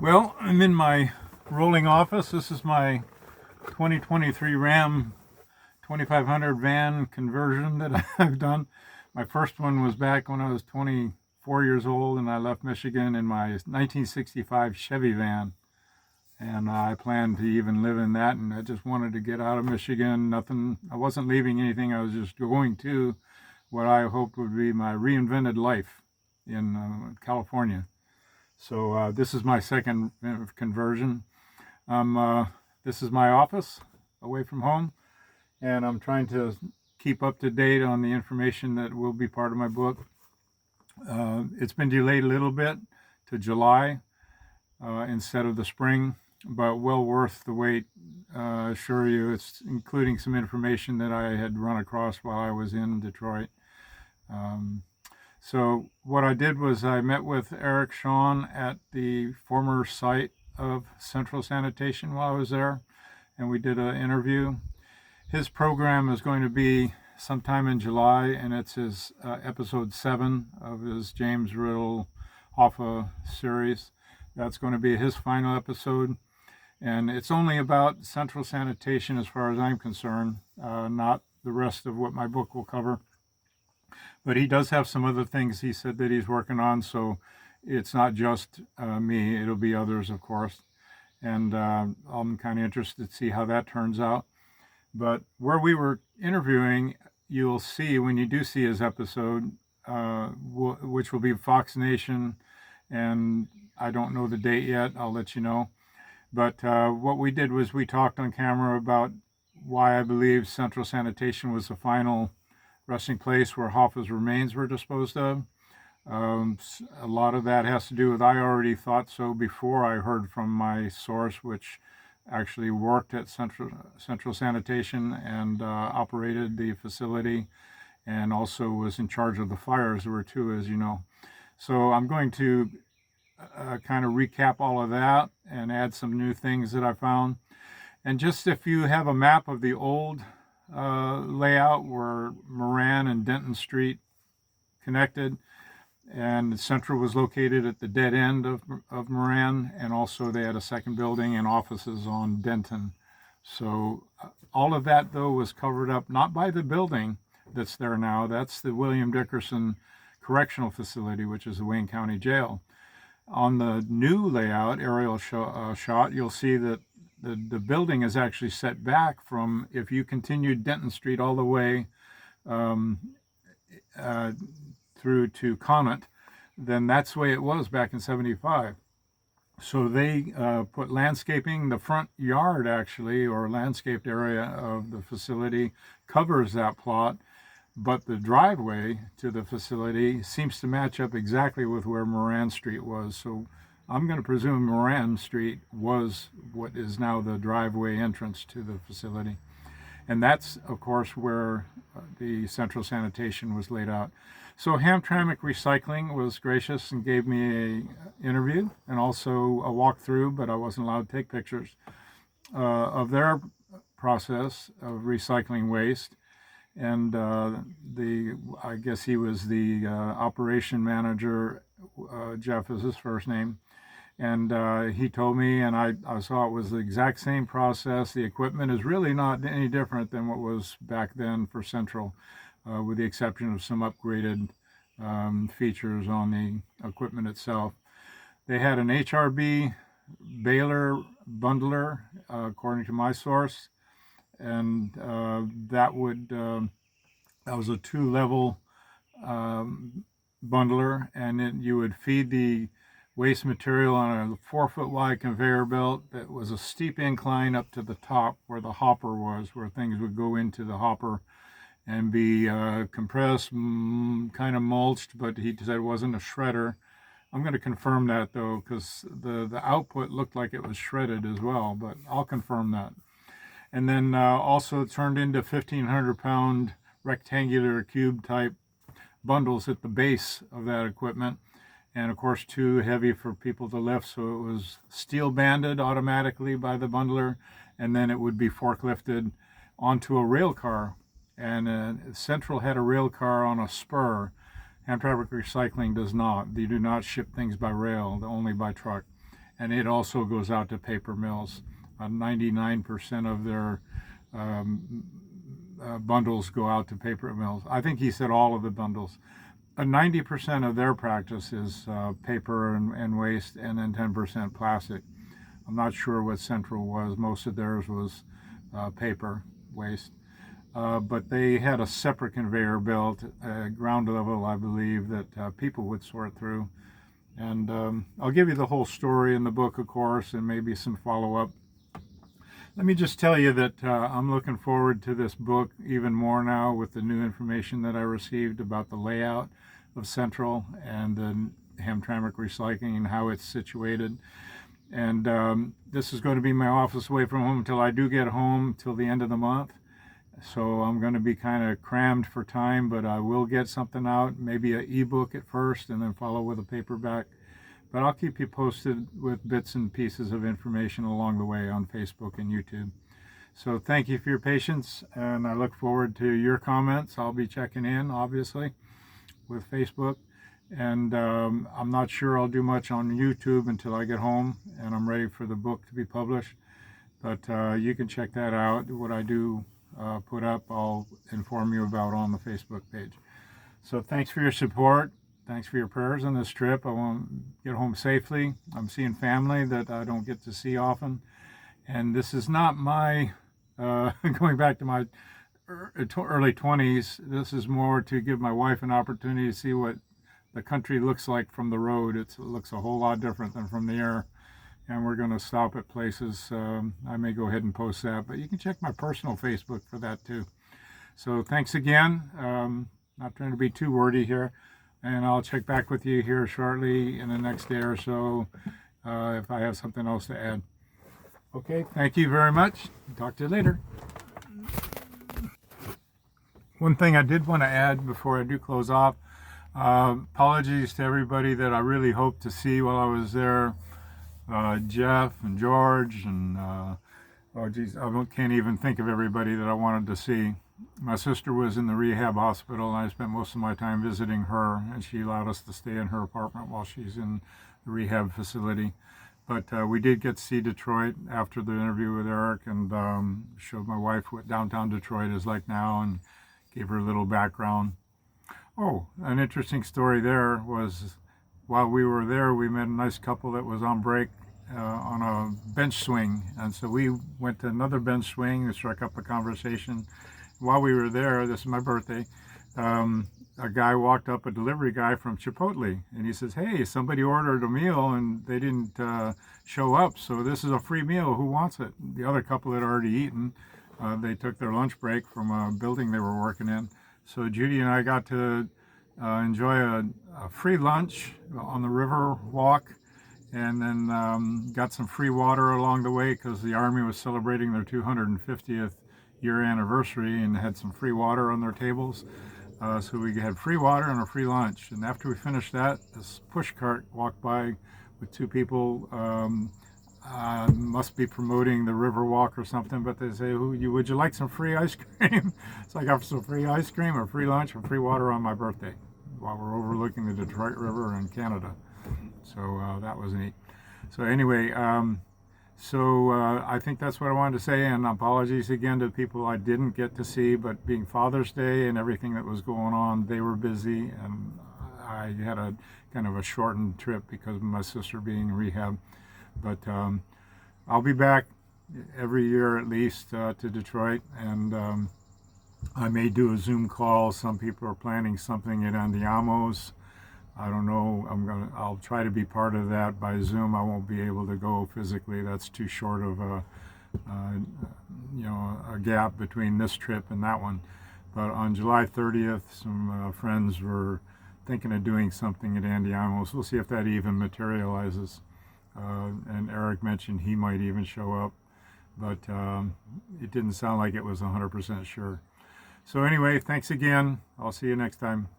Well, I'm in my rolling office. This is my 2023 Ram 2500 van conversion that I've done. My first one was back when I was 24 years old and I left Michigan in my 1965 Chevy van. And I planned to even live in that, and I just wanted to get out of Michigan. I wasn't leaving anything. I was just going to what I hoped would be my reinvented life in California. So this is my second conversion. This is my office away from home, and I'm trying to keep up to date on the information that will be part of my book. It's been delayed a little bit to July instead of the spring, but well worth the wait. I assure you, it's including some information that I had run across while I was in Detroit. So what I did was I met with Eric Shawn at the former site of Central Sanitation while I was there, and we did an interview. His program is going to be sometime in July, and it's his episode 7 of his James Riddle Hoffa series. That's going to be his final episode, and it's only about Central Sanitation as far as I'm concerned, not the rest of what my book will cover. But he does have some other things he said that he's working on, so it's not just me, it'll be others, of course. And I'm kind of interested to see how that turns out. But where we were interviewing, you'll see when you do see his episode, which will be Fox Nation, and I don't know the date yet, I'll let you know. But what we did was we talked on camera about why I believe Central Sanitation was the final resting place where Hoffa's remains were disposed of. A lot of that has to do with I already thought so before I heard from my source, which actually worked at Central Sanitation and operated the facility, and also was in charge of the fires. There were two, as you know. So I'm going to kind of recap all of that and add some new things that I found. And just if you have a map of the old layout where Moran and Denton Street connected, and Central was located at the dead end of Moran, and also they had a second building and offices on Denton. So all of that, though, was covered up not by the building that's there now. That's the William Dickerson Correctional Facility, which is the Wayne County Jail. On the new layout, aerial shot, you'll see that the building is actually set back from, if you continued Denton Street all the way through to Conant, then that's the way it was back in 75. So they put landscaping. The front yard, actually, or landscaped area of the facility covers that plot, but the driveway to the facility seems to match up exactly with where Moran Street was. So I'm going to presume Moran Street was what is now the driveway entrance to the facility. And that's, of course, where the Central Sanitation was laid out. So Hamtramck Recycling was gracious and gave me an interview and also a walkthrough, but I wasn't allowed to take pictures of their process of recycling waste. And I guess he was the operation manager, Jeff is his first name. And he told me, and I saw it was the exact same process. The equipment is really not any different than what was back then for Central, with the exception of some upgraded features on the equipment itself. They had an HRB baler bundler, according to my source, and that was a 2-level bundler, and then you would feed the waste material on a 4-foot wide conveyor belt that was a steep incline up to the top where the hopper was, where things would go into the hopper and be compressed, kind of mulched, but he said it wasn't a shredder. I'm going to confirm that, though, because the output looked like it was shredded as well, but I'll confirm that. And then also turned into 1,500-pound rectangular cube type bundles at the base of that equipment, and of course too heavy for people to lift, so it was steel banded automatically by the bundler, and then it would be forklifted onto a rail car. And Central had a rail car on a spur. Hamtramck Recycling does not. They do not ship things by rail, only by truck. and it also goes out to paper mills. 99% of their bundles go out to paper mills. I think he said all of the bundles. 90% of their practice is paper and waste, and then 10% plastic. I'm not sure what Central was. Most of theirs was paper waste. But they had a separate conveyor belt, ground level, I believe, that people would sort through. And I'll give you the whole story in the book, of course, and maybe some follow-up. Let me just tell you that I'm looking forward to this book even more now with the new information that I received about the layout of Central and the Hamtramck Recycling and how it's situated. And this is going to be my office away from home until I do get home till the end of the month. So I'm going to be kind of crammed for time, but I will get something out, maybe an ebook at first and then follow with a paperback. But I'll keep you posted with bits and pieces of information along the way on Facebook and YouTube. So thank you for your patience, and I look forward to your comments. I'll be checking in, obviously, with Facebook. And I'm not sure I'll do much on YouTube until I get home and I'm ready for the book to be published. But you can check that out. What I do put up, I'll inform you about on the Facebook page. So thanks for your support. Thanks for your prayers on this trip. I want to get home safely. I'm seeing family that I don't get to see often. And this is not my, going back to my early 20s, this is more to give my wife an opportunity to see what the country looks like from the road. It looks a whole lot different than from the air. And we're going to stop at places. I may go ahead and post that, but you can check my personal Facebook for that too. So thanks again. Not trying to be too wordy here. And I'll check back with you here shortly in the next day or so if I have something else to add. Okay, thank you very much. Talk to you later. One thing I did want to add before I do close off, apologies to everybody that I really hoped to see while I was there. Jeff and George and oh geez, I can't even think of everybody that I wanted to see. My sister was in the rehab hospital, and I spent most of my time visiting her, and she allowed us to stay in her apartment while she's in the rehab facility. But we did get to see Detroit after the interview with Eric, and showed my wife what downtown Detroit is like now and gave her a little background. Oh, an interesting story there was while we were there, we met a nice couple that was on break on a bench swing. And so we went to another bench swing and struck up a conversation. While we were there, this is my birthday, a guy walked up, a delivery guy from Chipotle, and he says, hey, somebody ordered a meal and they didn't show up, so this is a free meal, who wants it? The other couple had already eaten. They took their lunch break from a building they were working in. So Judy and I got to enjoy a free lunch on the river walk, and then got some free water along the way because the Army was celebrating their 250th year anniversary and had some free water on their tables. So we had free water and a free lunch. And after we finished that, this push cart walked by with two people, must be promoting the river walk or something, but they say, would you like some free ice cream? So I got some free ice cream, or free lunch, or free water on my birthday while we're overlooking the Detroit River in Canada. So that was neat. So anyway, I think that's what I wanted to say, and apologies again to people I didn't get to see, but being Father's Day and everything that was going on, they were busy, and I had a kind of a shortened trip because of my sister being in rehab. But I'll be back every year at least to Detroit, and I may do a Zoom call. Some people are planning something at Andiamo's. I don't know. I'll try to be part of that by Zoom. I won't be able to go physically. That's too short of a gap between this trip and that one. But on July 30th, some friends were thinking of doing something at Andiamo's. We'll see if that even materializes. And Eric mentioned he might even show up, but it didn't sound like it was 100% sure. So anyway, thanks again. I'll see you next time.